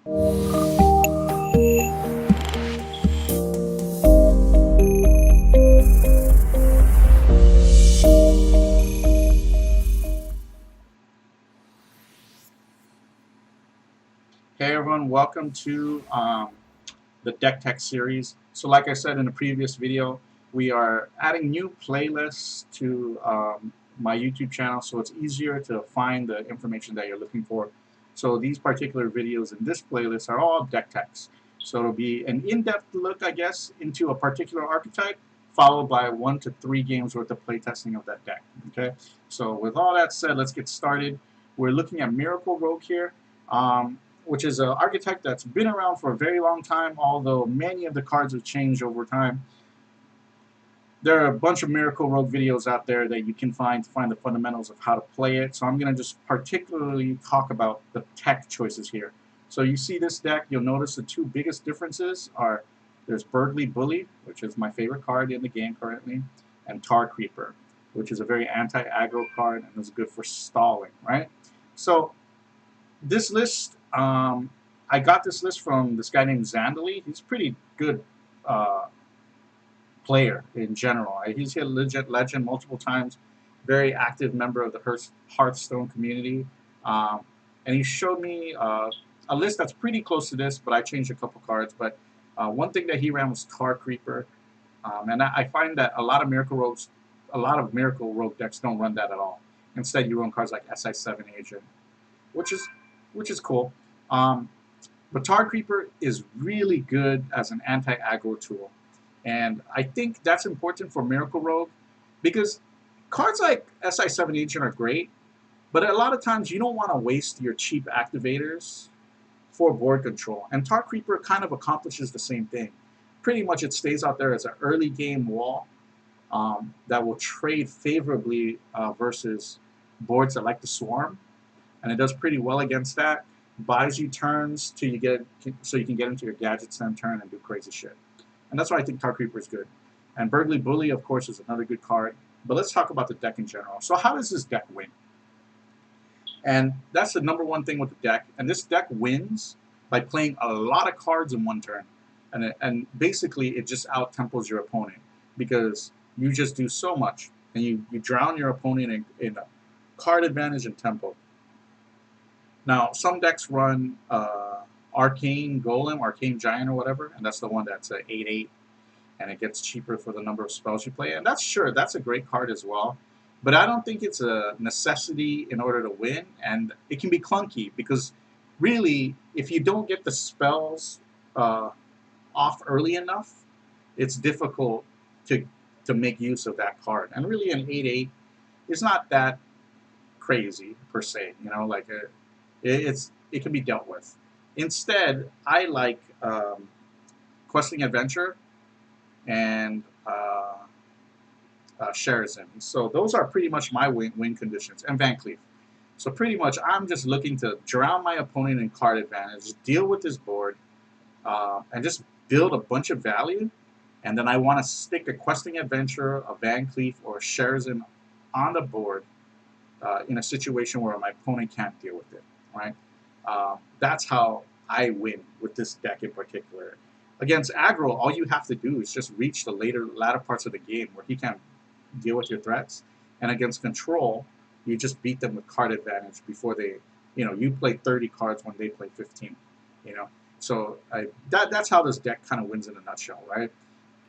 Hey everyone, welcome to the Deck Tech series. So like I said in the previous video, we are adding new playlists to my YouTube channel so it's easier to find the information that you're looking for. So these particular videos in this playlist are all deck techs. So it'll be an in-depth look, I guess, into a particular archetype, followed by 1 to 3 games worth of playtesting of that deck. Okay. So with all that said, let's get started. We're looking at Miracle Rogue here. Which is an archetype that's been around for a very long time, although many of the cards have changed over time. There are a bunch of Miracle Rogue videos out there that you can find to find the fundamentals of how to play it, so I'm going to just particularly talk about the tech choices here. So you see this deck, you'll notice the two biggest differences are there's Burgly Bully, which is my favorite card in the game currently, and Tar Creeper, which is a very anti-aggro card and is good for stalling, right? So this list, I got this list from this guy named Zandali. He's a pretty good player in general. He's hit legend multiple times, very active member of the Hearthstone community. And he showed me a list that's pretty close to this, but I changed a couple cards. But one thing that he ran was Tar Creeper. And I find that a lot of Miracle Rogue decks don't run that at all. Instead, you run cards like SI7 Agent, which is cool. But Tar Creeper is really good as an anti-aggro tool. And I think that's important for Miracle Rogue because cards like SI7 Agent are great, but a lot of times you don't want to waste your cheap activators for board control. And Tar Creeper kind of accomplishes the same thing. Pretty much it stays out there as an early game wall that will trade favorably versus boards that like to swarm. And it does pretty well against that. Buys you turns till you get so you can get into your gadgets end turn and do crazy shit. And that's why I think Tar Creeper is good. And Burgly Bully, of course, is another good card. But let's talk about the deck in general. So how does this deck win? And that's the number one thing with the deck. And this deck wins by playing a lot of cards in one turn. And basically, it just out-tempos your opponent because you just do so much. And you drown your opponent in card advantage and tempo. Now, some decks run Arcane Golem, Arcane Giant, or whatever, and that's the one that's an 8/8, and it gets cheaper for the number of spells you play. And that's a great card as well. But I don't think it's a necessity in order to win, and it can be clunky because really, if you don't get the spells off early enough, it's difficult to make use of that card. And really, an 8/8 is not that crazy per se. You know, like it can be dealt with. Instead, I like Questing Adventure and Sherazin. So those are pretty much my win conditions, and Van Cleef. So pretty much I'm just looking to drown my opponent in card advantage, deal with this board, and just build a bunch of value. And then I want to stick a Questing Adventure, a Van Cleef, or a Sherazin on the board in a situation where my opponent can't deal with it, right? That's how I win with this deck in particular. Against aggro, all you have to do is just reach the latter parts of the game where he can't deal with your threats. And against control, you just beat them with card advantage before they, you play 30 cards when they play 15, So that's how this deck kind of wins in a nutshell, right?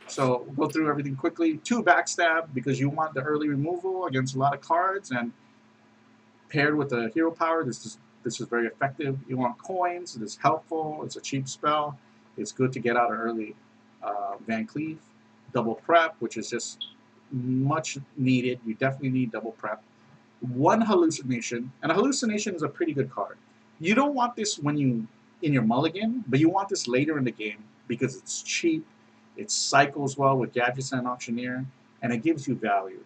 So we'll go through everything quickly. 2 backstab because you want the early removal against a lot of cards, and paired with the hero power, this is very effective. You want coins. It is helpful. It's a cheap spell. It's good to get out early. Van Cleef, double prep, which is just much needed. You definitely need double prep. 1 hallucination, and a hallucination is a pretty good card. You don't want this when you in your mulligan, but you want this later in the game because it's cheap. It cycles well with Gadgets and Auctioneer, and it gives you value.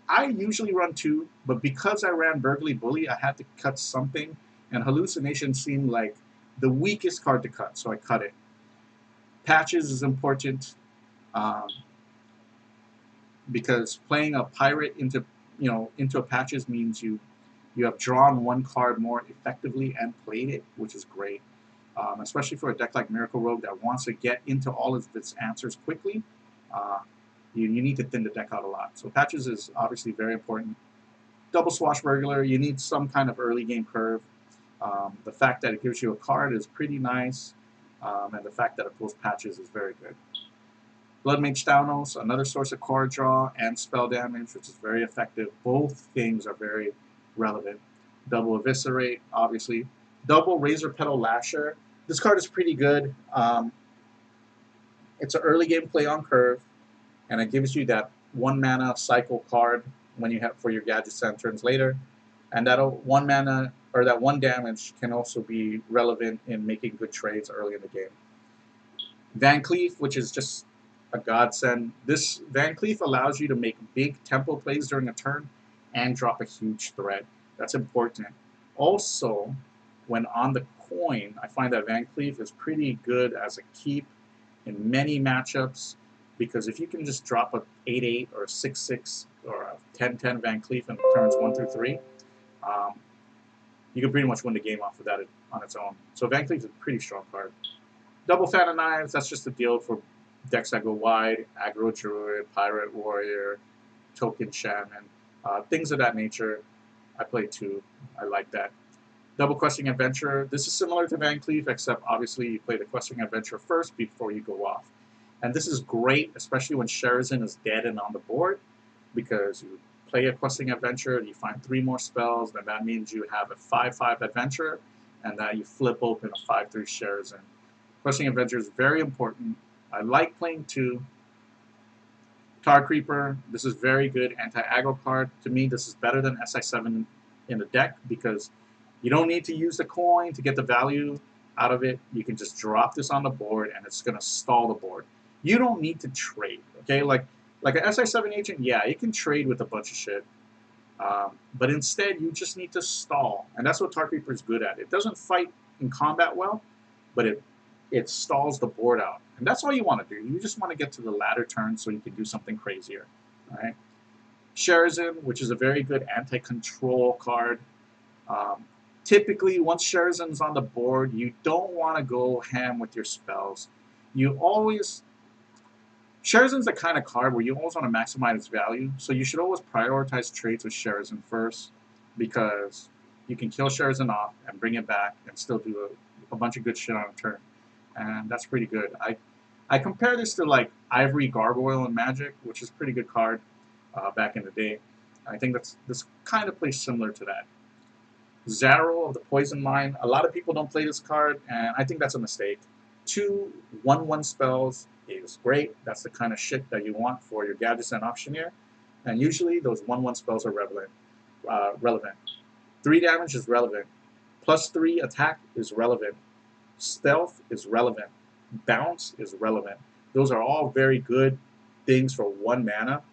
I usually run 2, but because I ran Burgly Bully, I had to cut something, and Hallucination seemed like the weakest card to cut, so I cut it. Patches is important because playing a pirate into a patches means you have drawn 1 card more effectively and played it, which is great. especially for a deck like Miracle Rogue that wants to get into all of its answers quickly. Uh, you need to thin the deck out a lot. So patches is obviously very important. Double Swashbuckler, you need some kind of early game curve. The fact that it gives you a card is pretty nice, and the fact that it pulls patches is very good. Blood Mage Thanos, another source of card draw and spell damage, which is very effective. Both things are very relevant. Double Eviscerate, obviously. Double Razor Petal Lasher. This card is pretty good. It's an early game play on curve, and it gives you that 1 mana cycle card when you have for your gadgets 10 turns later. And that 1 mana or that 1 damage can also be relevant in making good trades early in the game. Van Cleef, which is just a godsend. This Van Cleef allows you to make big tempo plays during a turn and drop a huge threat. That's important. Also, when on the coin, I find that Van Cleef is pretty good as a keep in many matchups, because if you can just drop a 8/8 or a 6/6 or a 10/10 Van Cleef in turns 1 through 3, you can pretty much win the game off of that on its own. So Van Cleef is a pretty strong card. Double Fan of Knives, that's just a deal for decks that go wide, Aggro Druid, Pirate Warrior, Token Shaman, things of that nature. I play 2. I like that. Double Questing Adventure, this is similar to Van Cleef, except obviously you play the Questing Adventure first before you go off. And this is great, especially when Sherazin is dead and on the board, because you play a Questing Adventure, you find 3 more spells, then that means you have a 5/5 Adventure, and that you flip open a 5/3 Sherazin. Questing Adventure is very important. I like playing 2. Tar Creeper, this is very good anti-aggro card. To me, this is better than SI7 in the deck, because you don't need to use the coin to get the value out of it. You can just drop this on the board, and it's going to stall the board. You don't need to trade, okay? Like an SI7 agent, yeah, you can trade with a bunch of shit. But instead, you just need to stall. And that's what Tar Creeper is good at. It doesn't fight in combat well, but it stalls the board out. And that's all you want to do. You just want to get to the latter turn so you can do something crazier. All right? Sherazin, which is a very good anti-control card. Typically, once Sherazin's on the board, you don't want to go ham with your spells. Sherazin's the kind of card where you always want to maximize its value, so you should always prioritize trades with Sherazin first, because you can kill Sherazin off and bring it back and still do a bunch of good shit on a turn. And that's pretty good. I compare this to like Ivory Gargoyle in Magic, which is a pretty good card back in the day. I think this kind of plays similar to that. Zaro of the Poison Mine. A lot of people don't play this card, and I think that's a mistake. 2 1/1 spells is great. That's the kind of shit that you want for your gadgets and auctioneer. And usually those 1/1 spells are relevant. 3 damage is relevant. +3 attack is relevant. Stealth is relevant. Bounce is relevant. Those are all very good things for 1 mana.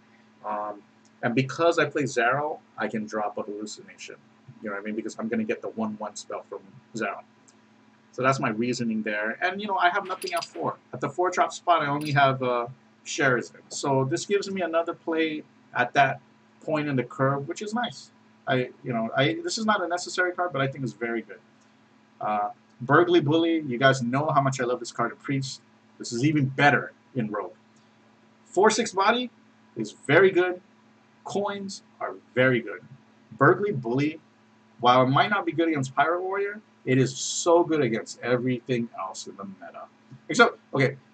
And because I play Zaro, I can drop a hallucination. You know what I mean? Because I'm going to get the 1/1 spell from Zaro. So that's my reasoning there. And, I have nothing at 4. At the 4-drop spot, I only have Sherazin. So this gives me another play at that point in the curve, which is nice. This is not a necessary card, but I think it's very good. Burgly Bully, you guys know how much I love this card in Priest. This is even better in Rogue. 4/6 body is very good. Coins are very good. Burgly Bully, while it might not be good against Pirate Warrior, it is so good against everything else in the meta.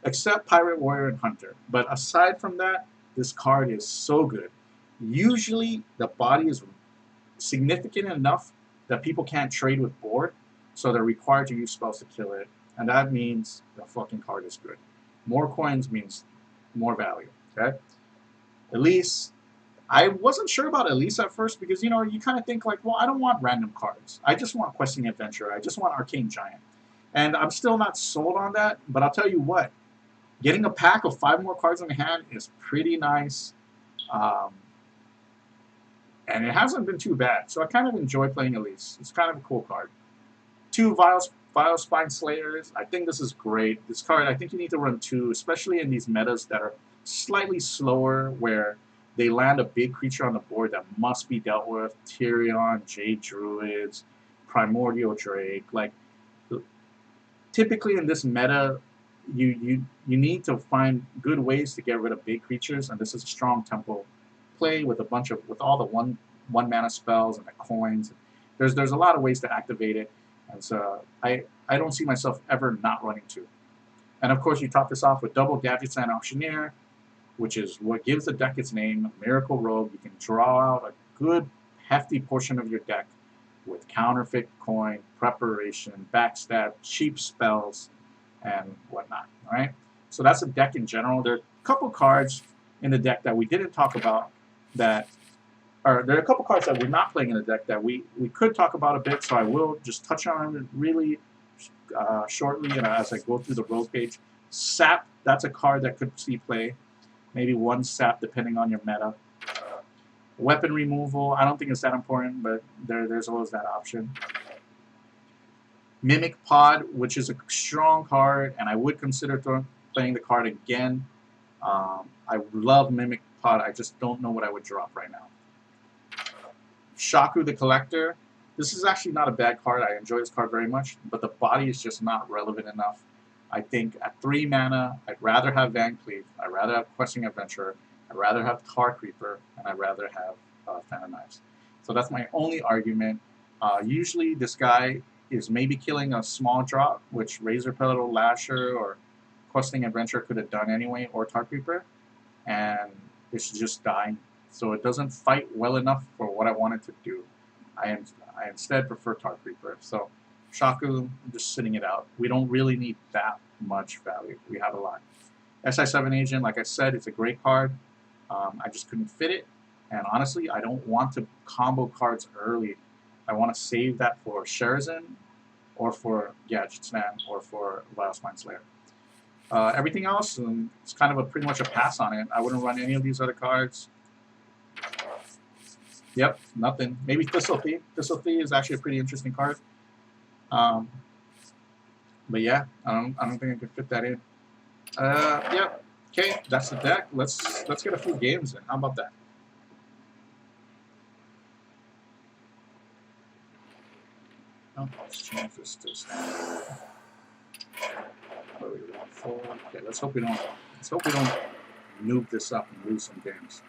Except Pirate Warrior and Hunter. But aside from that, this card is so good. Usually, the body is significant enough that people can't trade with board, so they're required to use spells to kill it. And that means the fucking card is good. More coins means more value, okay? Elise, I wasn't sure about Elise at first because, you kind of think like, well, I don't want random cards. I just want Questing Adventure. I just want Arcane Giant. And I'm still not sold on that, but I'll tell you what. Getting a pack of 5 more cards in the hand is pretty nice. And it hasn't been too bad. So I kind of enjoy playing Elise. It's kind of a cool card. 2 Vile Spine Slayers. I think this is great. This card, I think you need to run 2, especially in these metas that are slightly slower, where they land a big creature on the board that must be dealt with. Tyrion, Jade Druids, Primordial Drake. Like, typically in this meta, you need to find good ways to get rid of big creatures, and this is a strong tempo play with a bunch of with all the one mana spells and the coins. There's a lot of ways to activate it, and so I don't see myself ever not running two. And of course, you top this off with double Gadgets and Auctioneer, which is what gives the deck its name, Miracle Rogue. You can draw out a good hefty portion of your deck with counterfeit coin, preparation, backstab, cheap spells, and whatnot. All right. So that's a deck in general. There are a couple cards in the deck that we didn't talk about that, or there are a couple cards that we're not playing in the deck that we could talk about a bit. So I will just touch on it really shortly, and as I go through the road page. Sap, that's a card that could see play. Maybe one sap depending on your meta. Weapon removal, I don't think it's that important, but there's always that option. Mimic Pod, which is a strong card, and I would consider playing the card again. I love Mimic Pod, I just don't know what I would drop right now. Shaku the Collector, this is actually not a bad card. I enjoy this card very much, but the body is just not relevant enough. I think at 3 mana, I'd rather have Van Cleef, I'd rather have Questing Adventurer, I'd rather have Tar Creeper, and I'd rather have Fan of Knives. So that's my only argument. Usually this guy is maybe killing a small drop, which Razor Petal Lasher or Questing Adventurer could have done anyway, or Tar Creeper, and it's just dying. So it doesn't fight well enough for what I wanted to do. I instead prefer Tar Creeper. So Shaku, I'm just sitting it out. We don't really need that much value. We have a lot. SI7 Agent, like I said, it's a great card. I just couldn't fit it. And honestly, I don't want to combo cards early. I want to save that for Sherazin, or for Gadgetsman, or for Vile Spine Slayer. Everything else, it's kind of pretty much a pass on it. I wouldn't run any of these other cards. Yep, nothing. Maybe Thistle Thief. Thistle Thief is actually a pretty interesting card. But yeah, I don't think I could fit that in. Yeah. Okay, that's the deck. Let's get a few games in. How about that? Oh, let's change this to standard. Okay, let's hope we don't noob this up and lose some games.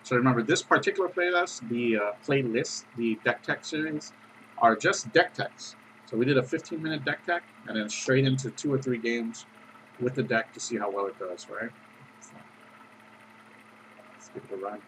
So remember, this particular playlist, the deck tech series, are just deck techs. So we did a 15-minute deck tech, and then straight into 2 or 3 games with the deck to see how well it does, right? So let's give it a run.